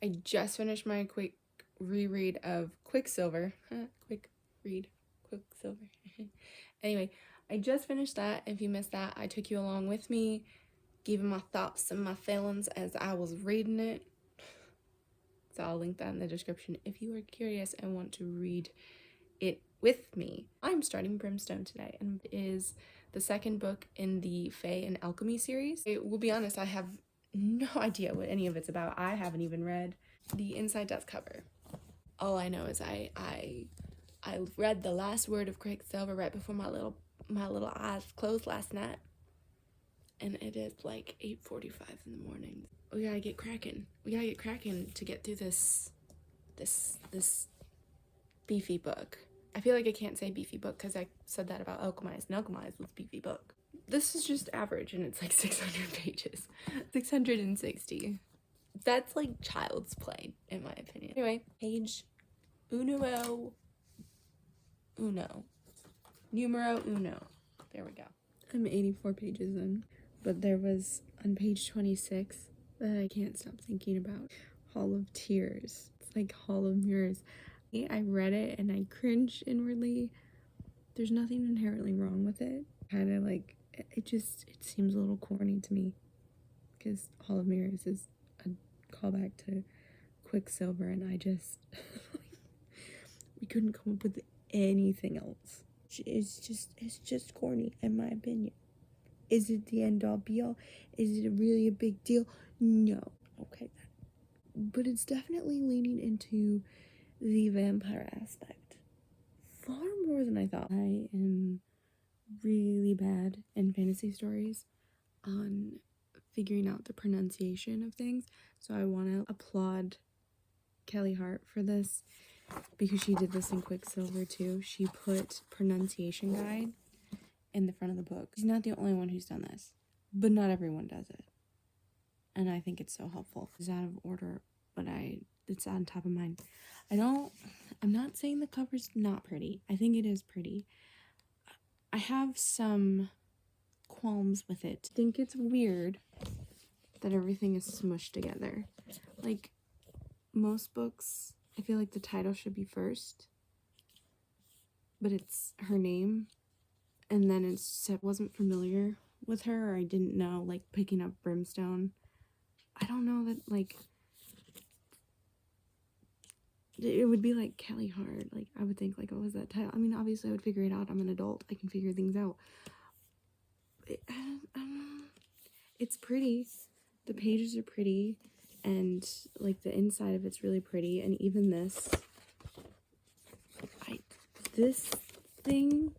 I just finished my quick reread of Quicksilver. Quicksilver. Anyway, I just finished that. If you missed that, I took you along with me, giving my thoughts and my feelings as I was reading it. So I'll link that in the description if you are curious and want to read it with me. I'm starting Brimstone today, and it is the second book in the Fae and Alchemy series. I will be honest, I have no idea what any of it's about. I haven't even read the inside death cover. All I know is I read the last word of Quicksilver right before my little eyes closed last night, and it is like 8:45 in the morning. We gotta get cracking. To get through this beefy book. I feel like I can't say beefy book because I said that about Alchemized, and Alchemized was beefy book. This is just average, and it's like 600 pages. 660. That's like child's play, in my opinion. Anyway, page numero uno. There we go. I'm 84 pages in, but there was on page 26 that I can't stop thinking about. Hall of Tears. It's like Hall of Mirrors. I read it and I cringed inwardly. There's nothing inherently wrong with it. Kind of like, it seems a little corny to me, because Hall of Mirrors is a callback to Quicksilver, and I just we couldn't come up with anything else. It's just corny, in my opinion. Is it the end all be all? Is it really a big deal? No. Okay, but it's definitely leaning into the vampire aspect far more than I thought. I am really bad in fantasy stories on figuring out the pronunciation of things, so I want to applaud Kelly Hart for this, because she did this in Quicksilver too. She put pronunciation guide in the front of the book. She's not the only one who's done this, but not everyone does it, and I think it's so helpful. It's out of order, but it's on top of mine. I'm not saying the cover's not pretty. I think it is pretty. I have some qualms with it. I think it's weird that everything is smushed together. Like, most books, I feel like the title should be first, but it's her name, and then I wasn't familiar with her, or I didn't know, like, picking up Brimstone. I don't know that, like, it would be like Kelly Hart. Like, I would think, like, oh, is that title? I mean, obviously I would figure it out. I'm an adult. I can figure things out. It's pretty. The pages are pretty, and like the inside of it's really pretty, and even this thing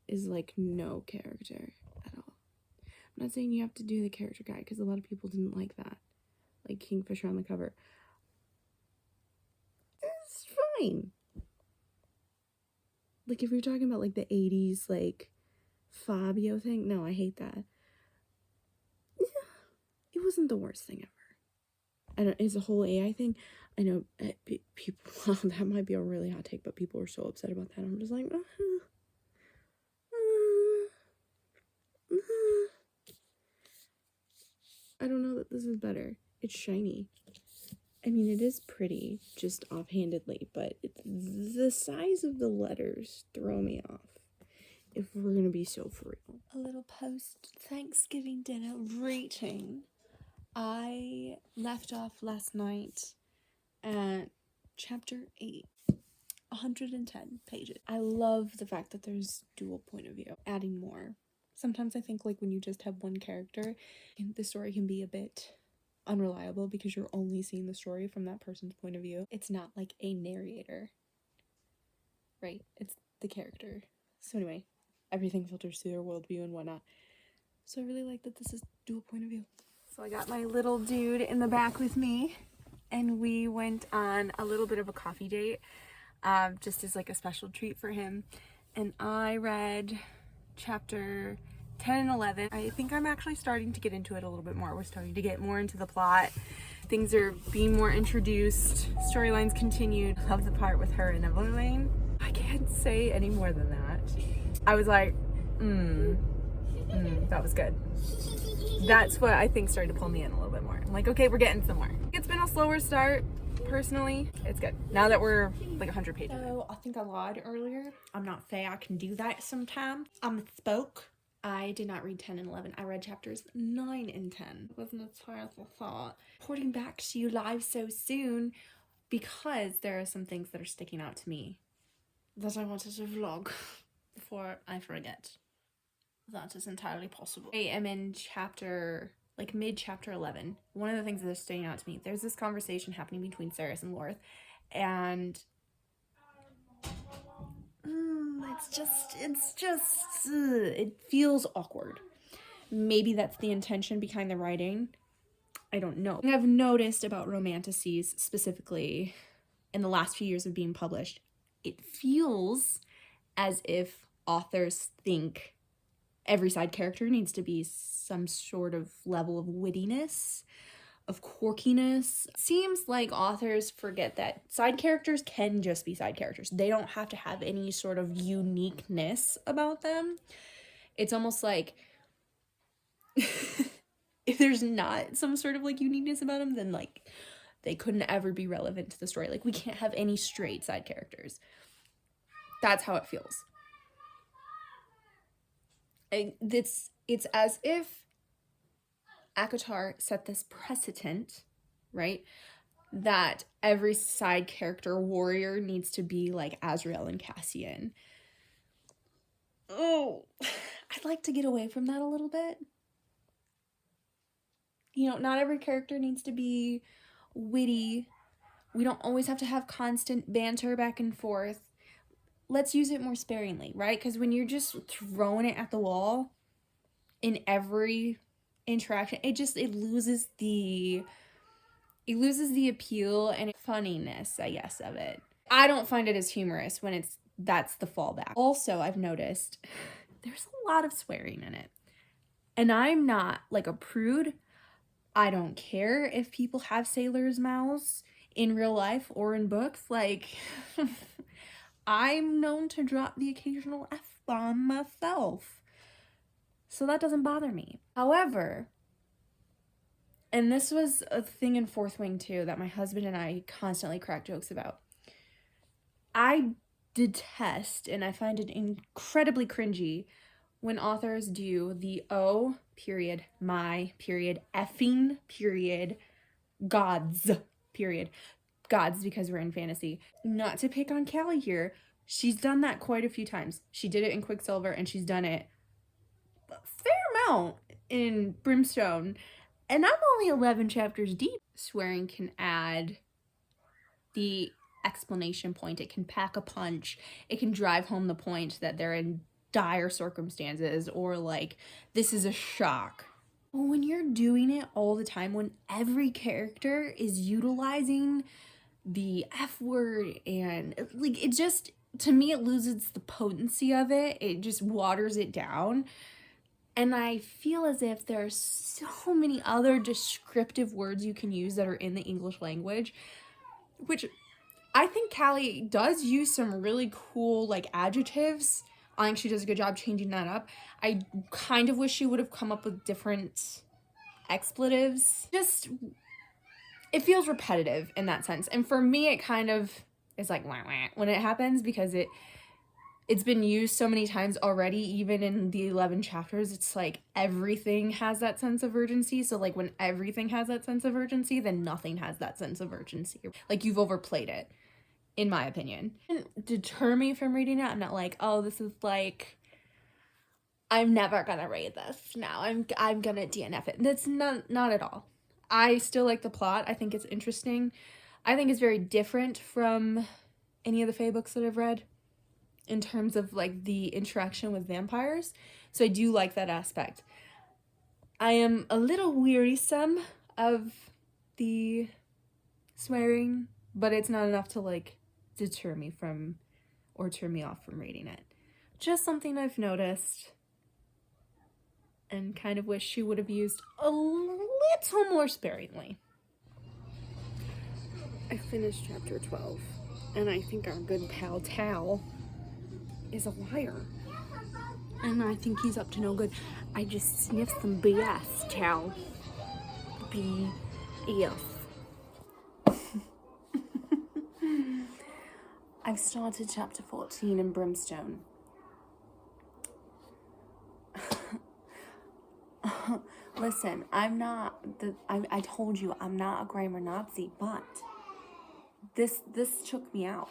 is like no character at all. I'm not saying you have to do the character guide, because a lot of people didn't like that, like Kingfisher on the cover. It's fine. Like, if you're talking about like the 80s like Fabio thing, no, I hate that. It wasn't the worst thing ever. I don't, it's a whole AI thing. I know people, well, that might be a really hot take, but people were so upset about that. I'm just like, I don't know that this is better. It's shiny. I mean, it is pretty, just offhandedly, but the size of the letters throw me off, if we're gonna be so for real. A little post-Thanksgiving dinner rating. I left off last night at chapter 8, 110 pages. I love the fact that there's dual point of view, adding more. Sometimes I think, like, when you just have one character, the story can be a bit unreliable because you're only seeing the story from that person's point of view. It's not like a narrator, right? It's the character. So anyway, everything filters through their worldview and whatnot. So I really like that this is dual point of view. So I got my little dude in the back with me, and we went on a little bit of a coffee date, just as like a special treat for him. And I read chapter 10 and 11. I think I'm actually starting to get into it a little bit more. We're starting to get more into the plot. Things are being more introduced. Storylines continued. I love the part with her and Evelyn. I can't say any more than that. I was like, that was good. That's what I think started to pull me in a little bit more. I'm like, okay, we're getting somewhere. It's been a slower start. Personally, it's good. Now that we're like 100 pages. So I think I lied earlier. I'm not Faye. I can do that sometimes. I misspoke. I did not read 10 and 11. I read chapters 9 and 10. It wasn't as far as I thought. Reporting back to you live so soon because there are some things that are sticking out to me that I wanted to vlog before I forget. That is entirely possible. I am in mid-chapter 11. One of the things that is sticking out to me, there's this conversation happening between Ceres and Lorth, and it feels awkward. Maybe that's the intention behind the writing. I don't know. I've noticed about romanticies specifically in the last few years of being published, it feels as if authors think every side character needs to be some sort of level of wittiness, of quirkiness. Seems like authors forget that side characters can just be side characters. They don't have to have any sort of uniqueness about them. It's almost like if there's not some sort of like uniqueness about them, then like they couldn't ever be relevant to the story. Like we can't have any straight side characters. That's how it feels. And it's as if ACOTAR set this precedent, right? That every side character warrior needs to be like Azrael and Cassian. Oh, I'd like to get away from that a little bit. You know, not every character needs to be witty. We don't always have to have constant banter back and forth. Let's use it more sparingly, right? Because when you're just throwing it at the wall in every interaction, it loses the appeal and funniness, I guess, of it. I don't find it as humorous when that's the fallback. Also, I've noticed there's a lot of swearing in it. And I'm not like a prude. I don't care if people have sailors' mouths in real life or in books. Like, I'm known to drop the occasional F-bomb myself. So that doesn't bother me. However, and this was a thing in Fourth Wing too that my husband and I constantly crack jokes about. I detest and I find it incredibly cringy when authors do the oh, period, my, period, effing, period, gods, period. Gods because we're in fantasy. Not to pick on Callie here. She's done that quite a few times. She did it in Quicksilver and she's done it a fair amount in Brimstone. And I'm only 11 chapters deep. Swearing can add the explanation point. It can pack a punch. It can drive home the point that they're in dire circumstances or like this is a shock. When you're doing it all the time, when every character is utilizing the F word and like it just, to me, it loses the potency of it. It just waters it down. And I feel as if there are so many other descriptive words you can use that are in the English language, which I think Callie does use some really cool like adjectives. I think she does a good job changing that up. I kind of wish she would have come up with different expletives. Just, it feels repetitive in that sense. And for me, it kind of is like wah, wah, when it happens because it's been used so many times already, even in the 11 chapters. It's like everything has that sense of urgency. So like when everything has that sense of urgency, then nothing has that sense of urgency. Like you've overplayed it, in my opinion. It didn't deter me from reading it. I'm not like, oh, this is like, I'm never gonna read this now. I'm gonna DNF it. That's not at all. I still like the plot. I think it's interesting. I think it's very different from any of the Fae books that I've read in terms of like the interaction with vampires. So I do like that aspect. I am a little wearisome of the swearing, but it's not enough to like deter me from or turn me off from reading it. Just something I've noticed and kind of wish she would have used a little more sparingly. I finished chapter 12, and I think our good pal Tal is a liar. And I think he's up to no good. I just sniffed some BS, Tal. BS. I've started chapter 14 in Brimstone. Listen, I told you I'm not a grammar Nazi, but this took me out.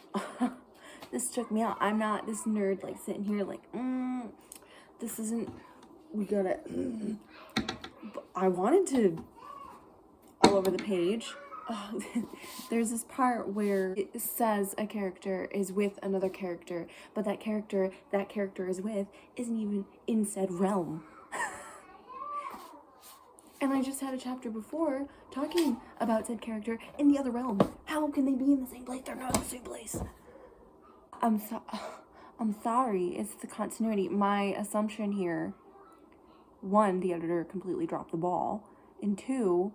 This took me out. I'm not this nerd like sitting here like, this isn't, we gotta, I wanted to all over the page. There's this part where it says a character is with another character, but that character is with isn't even in said realm. And I just had a chapter before talking about said character in the other realm. How can they be in the same place? They're not in the same place. I'm sorry. It's the continuity. My assumption here, one, the editor completely dropped the ball, and two,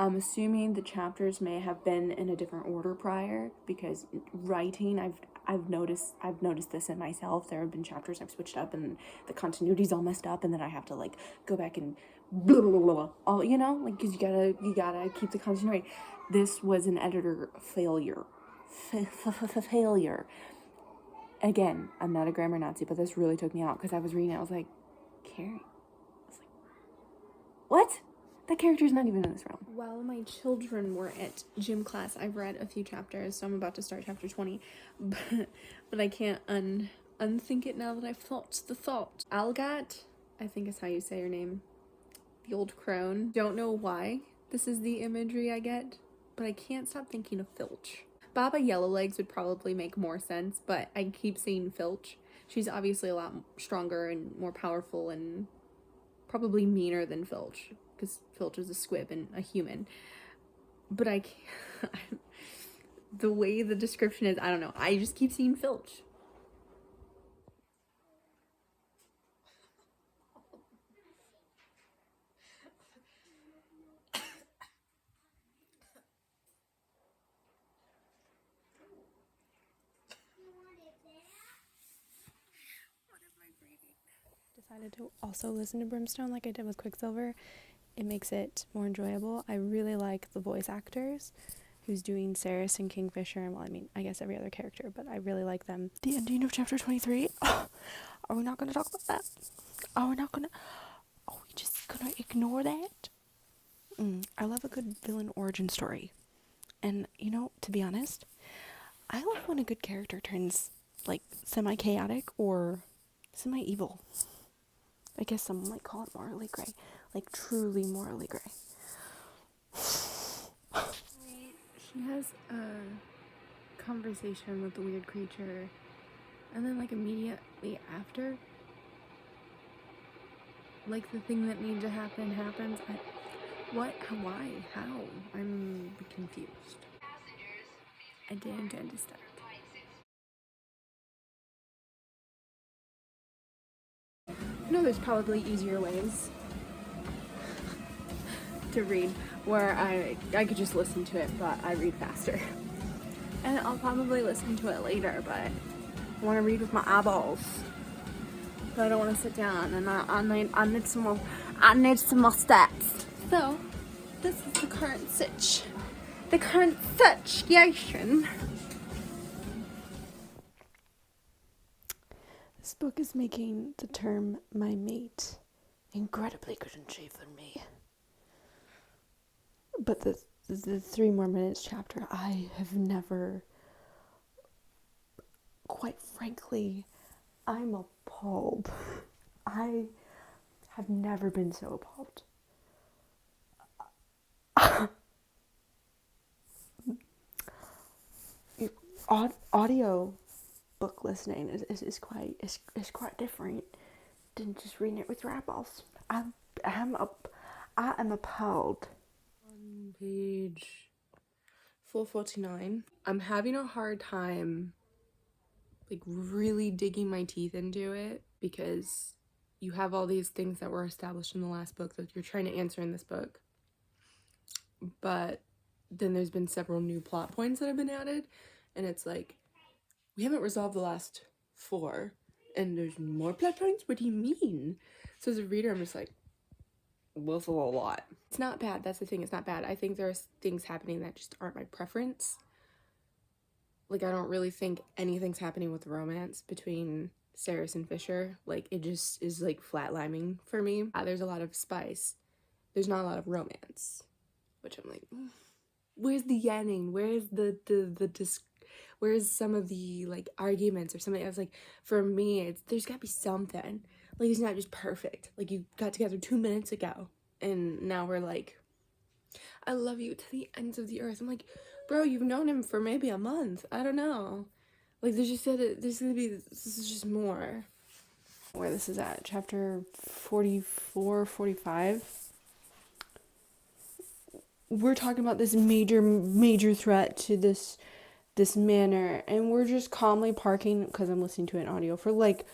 I'm assuming the chapters may have been in a different order prior, because writing, I've noticed this in myself. There have been chapters I've switched up and the continuity's all messed up, and then I have to like go back and blah blah blah blah, all, you know, like, because you gotta keep the continuity. This was an editor failure. Failure. Again, I'm not a grammar Nazi, but this really took me out, because I was reading it, I was like, Carrie. I was like, what? That character's not even in this realm. While my children were at gym class, I've read a few chapters, so I'm about to start chapter 20, but I can't unthink it now that I've thought the thought. Algat, I think is how you say her name. The old crone. Don't know why this is the imagery I get, but I can't stop thinking of Filch. Baba Yellowlegs would probably make more sense, but I keep seeing Filch. She's obviously a lot stronger and more powerful and probably meaner than Filch, because Filch is a squib and a human. But I can't, the way the description is, I don't know. I just keep seeing Filch. Decided to also listen to Brimstone like I did with Quicksilver. It makes it more enjoyable. I really like the voice actors who's doing Ceres and Kingfisher, and well, I mean, I guess every other character, but I really like them. The ending of chapter 23. Are we not going to talk about that? Are we just going to ignore that? I love a good villain origin story. And, you know, to be honest, I love when a good character turns, like, semi-chaotic or semi-evil. I guess someone might call it morally gray. Like, truly morally gray. She has a conversation with the weird creature, and then, like, immediately after, like, the thing that needed to happen happens. What? Why? How? I'm confused. I didn't understand. I know there's probably easier ways to read where I could just listen to it, but I read faster. And I'll probably listen to it later, but I want to read with my eyeballs. But I don't want to sit down, and I need some more steps. So this is the current situation. This book is making the term "my mate" incredibly good in shape than me. But the 3 more minutes chapter, I have never, quite frankly, I'm appalled. I have never been so appalled. Audio book listening is quite different than just reading it with your eyeballs. I am appalled. On page 449, I'm having a hard time, like, really digging my teeth into it, because you have all these things that were established in the last book that you're trying to answer in this book, but then there's been several new plot points that have been added, and it's like, we haven't resolved the last 4, and there's more plot points? What do you mean? So as a reader, I'm just like, well, it's a lot. It's not bad. That's the thing. It's not bad. I think there's things happening that just aren't my preference. Like, I don't really think anything's happening with romance between Saris and Fisher. Like, it just is, like, flatlining for me. There's a lot of spice. There's not a lot of romance. Which I'm like, where's the yanning? Where's where's some of the, like, arguments or something? I was like, for me, there's gotta be something. Like, it's not just perfect. Like, you got together 2 minutes ago, and now we're like, I love you to the ends of the earth. I'm like, bro, you've known him for maybe a month. I don't know. Like, this is just more. Where this is at, chapter 44, 45. We're talking about this major threat to this manor, and we're just calmly parking, because I'm listening to an audio, for like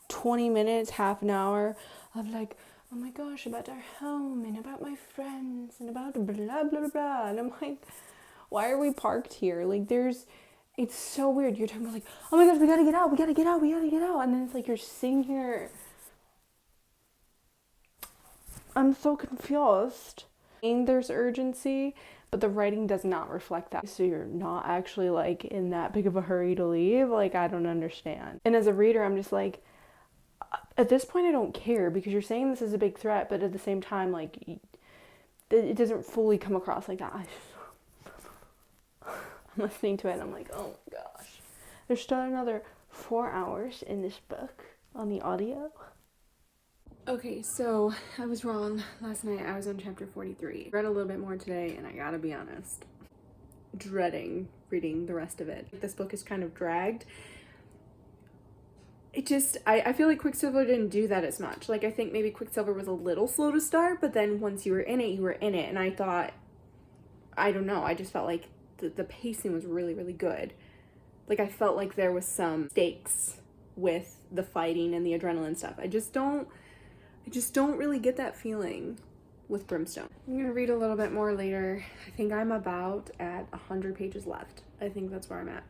20 minutes, half an hour of like, oh my gosh, about our home and about my friends and about blah blah blah blah. And I'm like, why are we parked here? Like, it's so weird. You're talking about like, oh my gosh, we gotta get out, and then it's like you're sitting here. I'm so confused. And there's urgency, but the writing does not reflect that. So you're not actually like in that big of a hurry to leave. Like, I don't understand. And as a reader, I'm just like, at this point, I don't care, because you're saying this is a big threat, but at the same time, like, it doesn't fully come across like that. I'm listening to it and I'm like, oh my gosh. There's still another 4 hours in this book on the audio. Okay, so I was wrong. Last night I was on chapter 43. Read a little bit more today, and I gotta be honest, dreading reading the rest of it. This book is kind of dragged. I feel like Quicksilver didn't do that as much. Like, I think maybe Quicksilver was a little slow to start, but then once you were in it, you were in it. And I thought, I don't know, I just felt like the pacing was really, really good. Like, I felt like there was some stakes with the fighting and the adrenaline stuff. I just don't really get that feeling with Brimstone. I'm gonna read a little bit more later. I think I'm about at 100 pages left. I think that's where I'm at.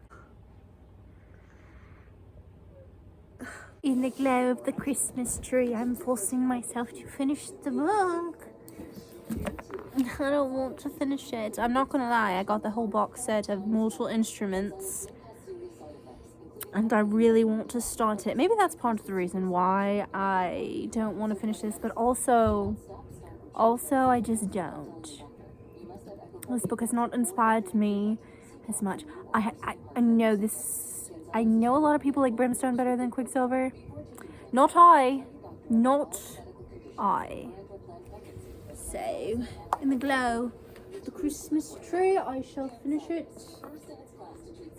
In the glow of the Christmas tree, I'm forcing myself to finish the book. I don't want to finish it. I'm not gonna lie, I got the whole box set of Mortal Instruments, and I really want to start it. Maybe that's part of the reason why I don't want to finish this, but also I just don't. This book has not inspired me as much. I know this. I know a lot of people like Brimstone better than Quicksilver. Not I. So, in the glow of the Christmas tree, I shall finish it.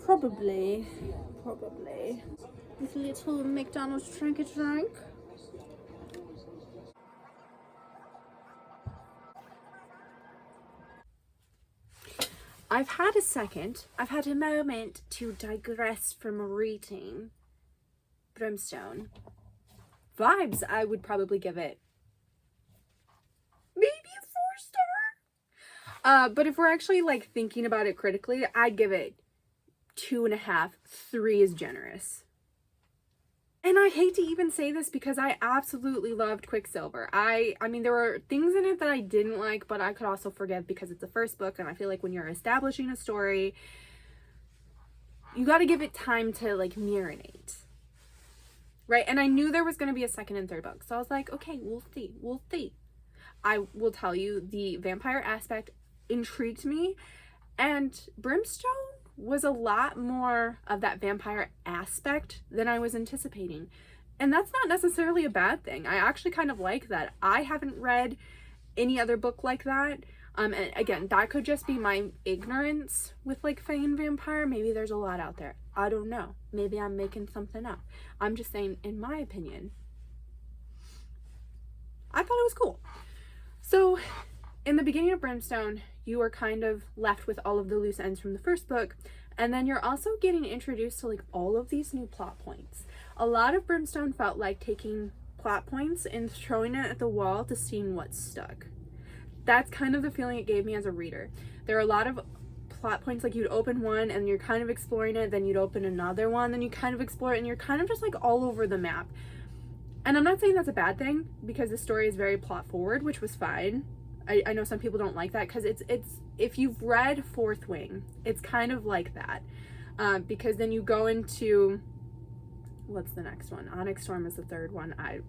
Probably. With a little McDonald's drink. I've had a moment to digress from reading Brimstone. Vibes, I would probably give it maybe a 4-star. But if we're actually like thinking about it critically, I'd give it 2.5. 3 is generous. And I hate to even say this because I absolutely loved Quicksilver. I mean, there were things in it that I didn't like, but I could also forgive because it's the first book, and I feel like when you're establishing a story, you got to give it time to, like, marinate. Right? And I knew there was going to be a second and third book, so I was like, okay, we'll see. I will tell you, the vampire aspect intrigued me, and Brimstone was a lot more of that vampire aspect than I was anticipating. And that's not necessarily a bad thing. I actually kind of like that. I haven't read any other book like that. And again, that could just be my ignorance with like Fae and vampire. Maybe there's a lot out there. I don't know. Maybe I'm making something up. I'm just saying, in my opinion, I thought it was cool. So in the beginning of Brimstone, you are kind of left with all of the loose ends from the first book, and then you're also getting introduced to like all of these new plot points. A lot of Brimstone felt like taking plot points and throwing it at the wall to see what stuck. That's kind of the feeling it gave me as a reader. There are a lot of plot points, like you'd open one and you're kind of exploring it, then you'd open another one, then you kind of explore it, and you're kind of just like all over the map. And I'm not saying that's a bad thing, because the story is very plot forward, which was fine. I know some people don't like that, because it's if you've read Fourth Wing, it's kind of like that. because then you go into, what's the next one? Onyx Storm is the third one. I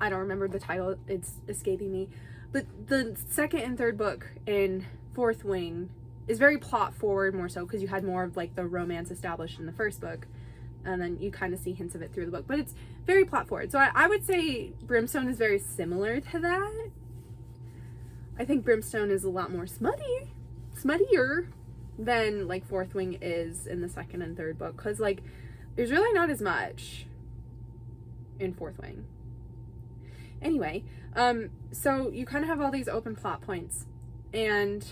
don't remember the title, it's escaping me. But the second and third book in Fourth Wing is very plot forward, more so because you had more of like the romance established in the first book, and then you kind of see hints of it through the book, but it's very plot forward. So I would say Brimstone is very similar to that. I think Brimstone is a lot more smuttier than like Fourth Wing is in the second and third book, because like there's really not as much in Fourth Wing. Anyway, so you kind of have all these open plot points, and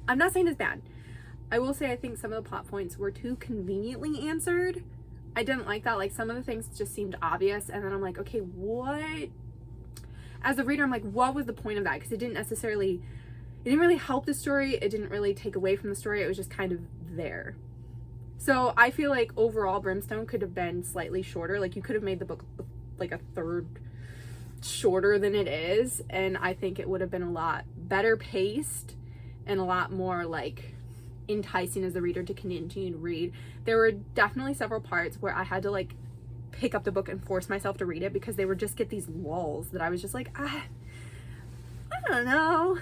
I'm not saying it's bad. I will say I think some of the plot points were too conveniently answered. I didn't like that. Like, some of the things just seemed obvious, and then I'm like, okay, what? As a reader, I'm like, what was the point of that? Because it didn't really help the story. It didn't really take away from the story. It was just kind of there. So I feel like overall Brimstone could have been slightly shorter. Like, you could have made the book like a third shorter than it is, and I think it would have been a lot better paced and a lot more like enticing as the reader to continue to read. There were definitely several parts where I had to like pick up the book and force myself to read it, because they would just get these lulls that I was just like, I don't know.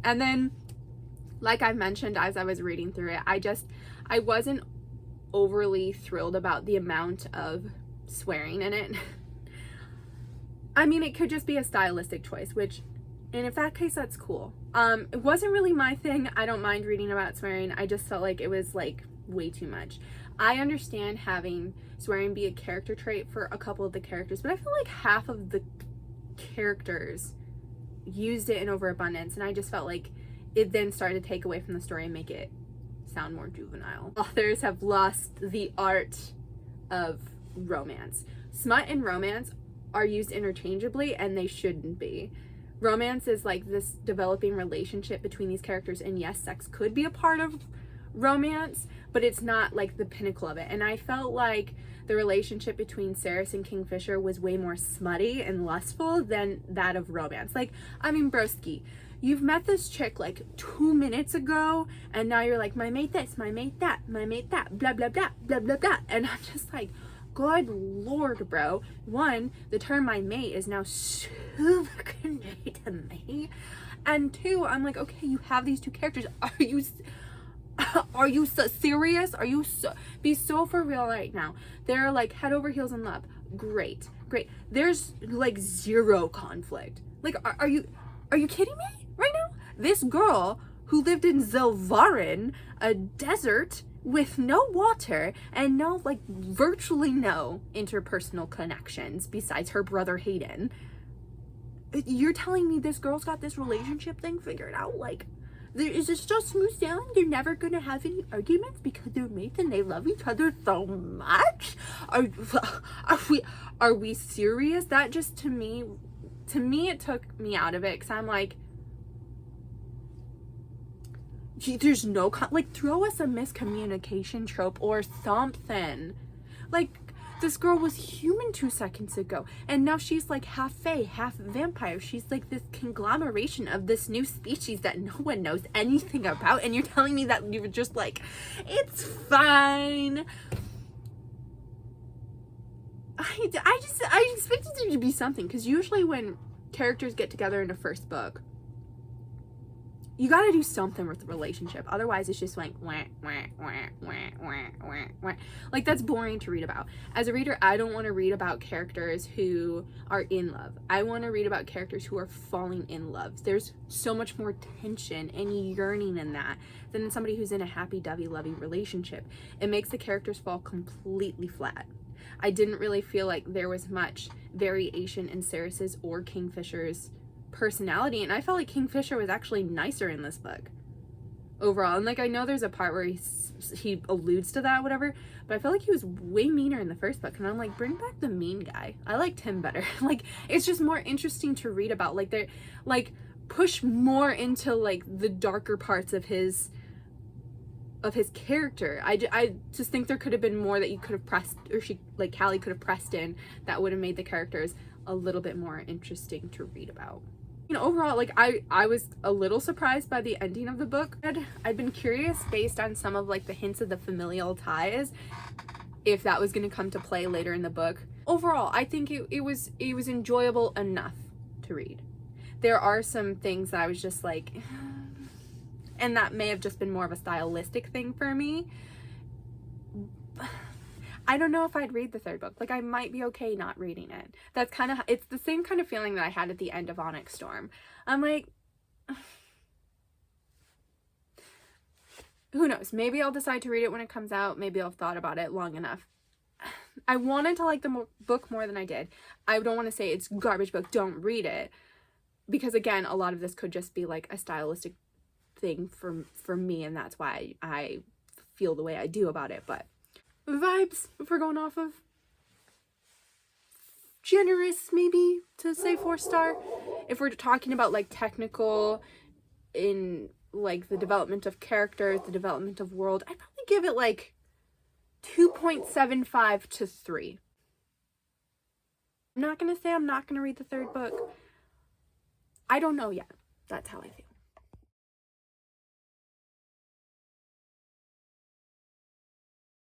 And then, like I mentioned as I was reading through it, I wasn't overly thrilled about the amount of swearing in it. I mean, it could just be a stylistic choice, which, and in that case, that's cool. It wasn't really my thing. I don't mind reading about swearing. I just felt like it was like way too much. I understand having swearing be a character trait for a couple of the characters, but I feel like half of the characters used it in overabundance, and I just felt like it then started to take away from the story and make it sound more juvenile. Authors have lost the art of romance. Smut and romance are used interchangeably, and they shouldn't be. Romance is like this developing relationship between these characters, and yes, sex could be a part of romance, but it's not like the pinnacle of it. And I felt like the relationship between Ceres and Kingfisher was way more smutty and lustful than that of romance. Like, I mean, broski, you've met this chick like 2 minutes ago, and now you're like, my mate this, my mate that, my mate that, blah blah blah blah blah blah. And I'm just like, good lord, bro. One, the term my mate is now super cringy to me. And two, I'm like, okay, you have these two characters. Are you so serious? Are you so, be so for real right now? They're like head over heels in love. Great. There's like zero conflict. Like, are you kidding me right now? This girl who lived in Zelvarin, a desert with no water and no, like, virtually no interpersonal connections besides her brother Hayden. You're telling me this girl's got this relationship thing figured out? Like, is this just smooth sailing? They're never gonna have any arguments because they're mates and they love each other so much? Are we serious? That just, to me it took me out of it, because I'm like, there's no like, throw us a miscommunication trope or something. Like, this girl was human 2 seconds ago, and now she's like half fae, half vampire. She's like this conglomeration of this new species that no one knows anything about, and you're telling me that you were just like, it's fine. I expected there to be something, because usually when characters get together in the first book, you gotta do something with the relationship. Otherwise, it's just like, wah, wah, wah, wah, wah, wah, wah. Like, that's boring to read about. As a reader, I don't want to read about characters who are in love. I want to read about characters who are falling in love. There's so much more tension and yearning in that than in somebody who's in a happy, dovey-lovey relationship. It makes the characters fall completely flat. I didn't really feel like there was much variation in Ceres's or Kingfisher's personality, and I felt like Kingfisher was actually nicer in this book overall. And like, I know there's a part where he alludes to that, whatever, but I felt like he was way meaner in the first book, and I'm like, bring back the mean guy. I liked him better. Like, it's just more interesting to read about. Like, they're like, push more into like the darker parts of his character. I just think there could have been more that you could have pressed, or Callie could have pressed in, that would have made the characters a little bit more interesting to read about. You know, overall, like, I was a little surprised by the ending of the book. I'd been curious based on some of like the hints of the familial ties, if that was going to come to play later in the book. Overall, I think it was enjoyable enough to read. There are some things that I was just like, and that may have just been more of a stylistic thing for me. I don't know if I'd read the third book. Like, I might be okay not reading it. That's kind of, it's the same kind of feeling that I had at the end of Onyx Storm. I'm like, who knows? Maybe I'll decide to read it when it comes out. Maybe I'll have thought about it long enough. I wanted to like the book more than I did. I don't want to say it's garbage book, don't read it. Because again, a lot of this could just be like a stylistic thing for me, and that's why I feel the way I do about it. But vibes, if we're going off of, generous maybe to say 4-star. If we're talking about like technical in like the development of characters, the development of world, I'd probably give it like 2.75 to 3. I'm not gonna say I'm not gonna read the third book. I don't know yet. That's how I feel.